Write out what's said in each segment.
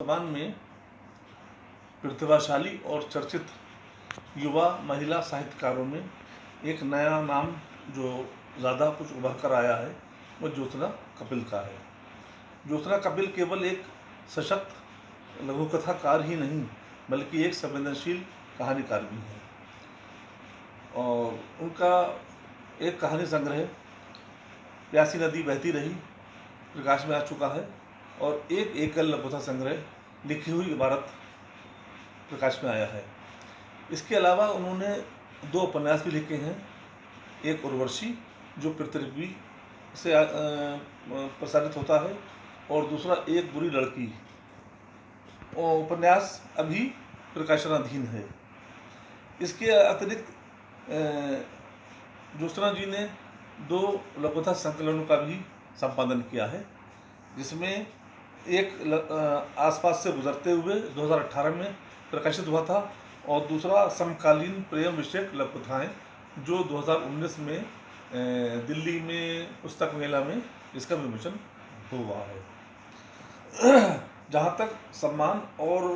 वर्तमान में प्रतिभाशाली और चर्चित युवा महिला साहित्यकारों में एक नया नाम जो ज़्यादा कुछ उभर कर आया है वो ज्योत्सना कपिल का है। ज्योत्सना कपिल केवल एक सशक्त लघुकथाकार ही नहीं बल्कि एक संवेदनशील कहानीकार भी है और उनका एक कहानी संग्रह प्यासी नदी बहती रही प्रकाश में आ चुका है और एक एकल लघुकथा संग्रह लिखी हुई इबारत प्रकाश में आया है। इसके अलावा उन्होंने 2 उपन्यास भी लिखे हैं, एक उर्वशी जो पृथ्वी से प्रसारित होता है और दूसरा एक बुरी लड़की। उपन्यास अभी प्रकाशनाधीन है। इसके अतिरिक्त ज्योत्सना जी ने 2 लघुकथा संकलनों का भी संपादन किया है, जिसमें एक आसपास से गुजरते हुए 2018 में प्रकाशित हुआ था और दूसरा समकालीन प्रेम विषयक लघुकथाएँ जो 2019 में दिल्ली में पुस्तक मेला में इसका विमोचन हुआ है। जहाँ तक सम्मान और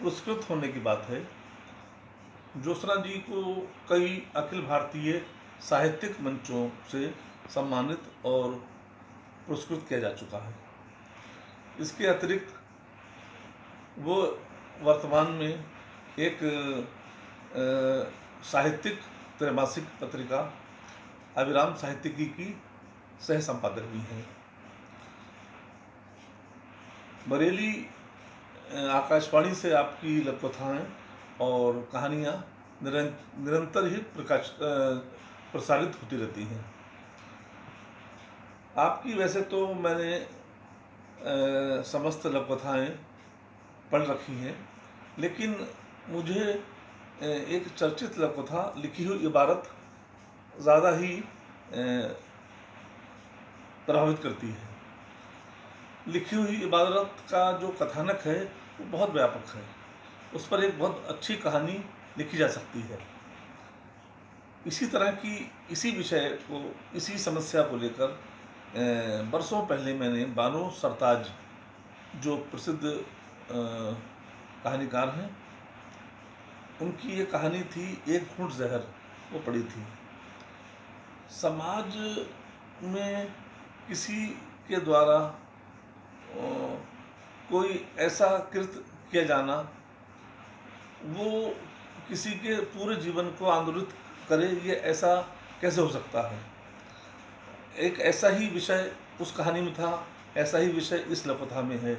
पुरस्कृत होने की बात है, ज्योत्सना जी को कई अखिल भारतीय साहित्यिक मंचों से सम्मानित और पुरस्कृत किया जा चुका है। इसके अतिरिक्त वो वर्तमान में एक साहित्यिक त्रैमासिक पत्रिका अभिराम साहित्यिकी की सह संपादक भी हैं। बरेली आकाशवाणी से आपकी लघुकथाएँ और कहानियाँ निरंतर ही प्रसारित होती रहती हैं। आपकी वैसे तो मैंने समस्त लघुकथाएँ पढ़ रखी हैं, लेकिन मुझे एक चर्चित लघुकथा लिखी हुई इबारत ज़्यादा ही प्रभावित करती है। लिखी हुई इबारत का जो कथानक है वो बहुत व्यापक है, उस पर एक बहुत अच्छी कहानी लिखी जा सकती है। इसी तरह की इसी विषय को, इसी समस्या को लेकर बरसों पहले मैंने बानो सरताज जो प्रसिद्ध कहानीकार हैं, उनकी ये कहानी थी एक घूंट जहर, वो पढ़ी थी। समाज में किसी के द्वारा कोई ऐसा कृत्य किया जाना वो किसी के पूरे जीवन को आंदोलित करे, ये ऐसा कैसे हो सकता है। एक ऐसा ही विषय उस कहानी में था, ऐसा ही विषय इस लघुकथा में है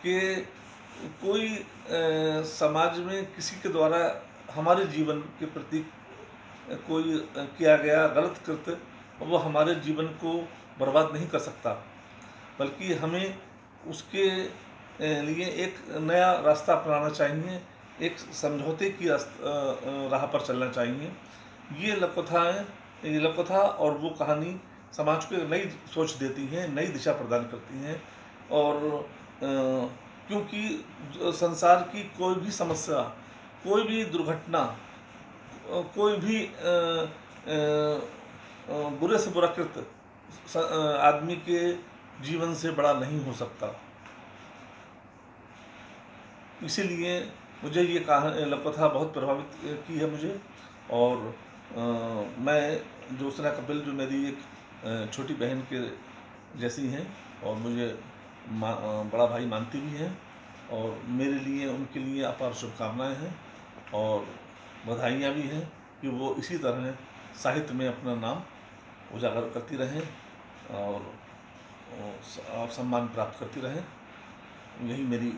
कि कोई समाज में किसी के द्वारा हमारे जीवन के प्रति कोई किया गया गलत कृत्य वो हमारे जीवन को बर्बाद नहीं कर सकता, बल्कि हमें उसके लिए एक नया रास्ता अपनाना चाहिए, एक समझौते की राह पर चलना चाहिए। ये लघुकथा और वो कहानी समाज को एक नई सोच देती हैं, नई दिशा प्रदान करती हैं। और क्योंकि संसार की कोई भी समस्या, कोई भी दुर्घटना, कोई भी बुरे से बुरा कृत्य आदमी के जीवन से बड़ा नहीं हो सकता। इसीलिए मुझे ये लघुकथा बहुत प्रभावित की है मुझे। और मैं ज्योत्सना कपिल जो मेरी एक छोटी बहन के जैसी हैं और मुझे बड़ा भाई मानती भी हैं, और मेरे लिए उनके लिए अपार शुभकामनाएँ हैं और बधाइयाँ भी हैं कि वो इसी तरह साहित्य में अपना नाम उजागर करती रहें और सम्मान प्राप्त करती रहें। यही मेरी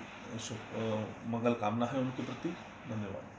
मंगल कामना है उनके प्रति। धन्यवाद।